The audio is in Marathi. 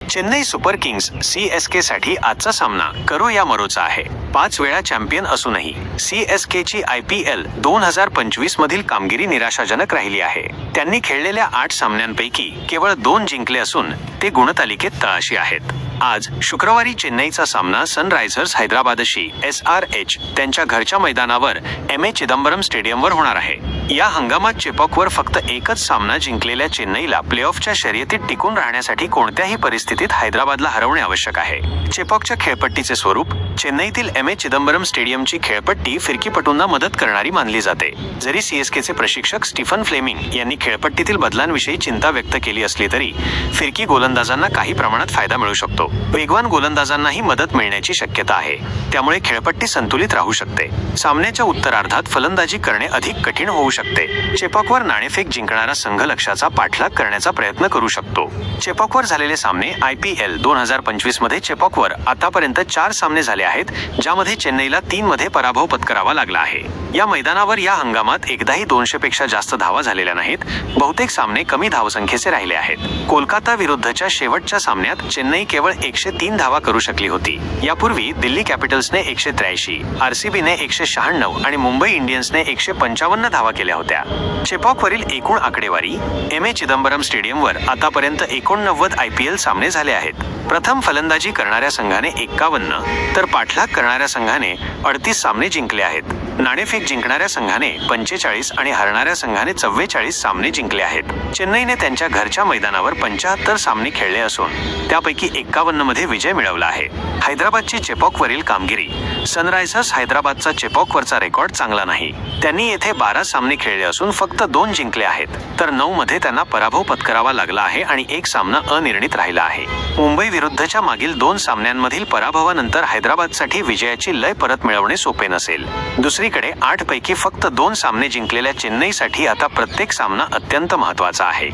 चेन्नई सुपर किंग्स CSK साठी आजचा सामना करो या मरोचा आहे. 5 वेळा चॅम्पियन असूनही CSK ची IPL 2025 मधील कामगिरी निराशाजनक राहिली आहे. त्यांनी खेळलेल्या 8 सामन्यांपैकी केवळ 2 जिंकले असून ते गुणतालिकेत तळाशी आहेत. आज शुक्रवारी चेन्नईचा सामना सनरायझर्स हैदराबादशी SRH त्यांच्या घरच्या मैदानावर MA चिदंबरम स्टेडियमवर होणार आहे. या हंगामात चेपॉकवर फक्त एकच सामना जिंकलेल्या चेन्नईला प्लेऑफच्या शर्यतीत टिकून राहण्यासाठी कोणत्याही परिस्थितीत हैदराबादला हरवणे आवश्यक आहे. चेपॉकच्या खेळपट्टीचे स्वरूप चेन्नईतील MA चिदंबरम स्टेडियमची खेळपट्टी फिरकीपटूंना मदत करणारी मानली जाते. जरी CSKचे प्रशिक्षक स्टीफन फ्लेमिंग यांनी खेळपट्टीतील बदलांविषयी चिंता व्यक्त केली असली तरी फिरकी गोलंदाजांना काही प्रमाणात फायदा मिळू शकतो. वेगवान गोलंदाजांनाही मदत मिळण्याची शक्यता आहे, त्यामुळे खेळपट्टी संतुलित राहू शकते. सामन्याच्या उत्तरार्धात फलंदाजी करणे अधिक कठीण होऊ शकते. चेपॉकवर नाणेफेक जिंकणारा संघ लक्ष्याचा पाठलाग करण्याचा प्रयत्न करू शकतो. चेपॉकवर झालेले सामने IPL 2025 मध्ये चेपॉकवर आतापर्यंत 4 सामने झाले आहेत, ज्यामध्ये चेन्नईला 3 मध्ये पराभव पत्करावा लागला आहे. या मैदानावर या हंगामात एकदाही 200 पेक्षा जास्त धावा झालेल्या नाहीत. बहुतेक सामने कमी धावसंख्येचे राहिले आहेत. कोलकाता विरुद्धच्या शेवटच्या सामन्यात चेन्नई केवळ 103 धावा करू शकली होती. यापूर्वी दिल्ली कॅपिटल्सने 183, RCBने 196 आणि मुंबई इंडियन्सने 155 धावा केल्या होत्या. चेपॉकवरील एकूण आकडेवारी MA चिदंबरम स्टेडियमवर आतापर्यंत 89 IPL सामने झाले आहेत. प्रथम फलंदाजी करणाऱ्या संघाने 51 तर पाठलाग करणाऱ्या संघाने 38 सामने जिंकले आहेत. नाणेफेक जिंकणाऱ्या संघाने 45 आणि हरणाऱ्या संघाने 44 सामने जिंकले आहेत. चेन्नईने त्यांच्या घरच्या मैदानावर 75 सामने खेळले असून त्यापैकी 51 मध्ये विजय मिळवला आहे. हैदराबादची चेपॉकवरील कामगिरी सनरायझर्स हैदराबादचा चेपॉकवरचा रेकॉर्ड चांगला नाही. त्यांनी येथे 12 सामने खेळले असून फक्त 2 जिंकले आहेत, तर 9 मध्ये त्यांना पराभव पत्करावा लागला आहे आणि एक सामना अनिर्णित राहिला आहे. मुंबई विरुद्धच्या मागील 2 सामन्यांमधील पराभवानंतर हैदराबादसाठी विजयाची लय परत मिळवणे सोपे नसेल. दुसरीकडे 8 पैकी फक्त 2 सामने जिंकलेल्या चेन्नईसाठी आता प्रत्येक सामना अत्यंत महत्त्वाचा आहे.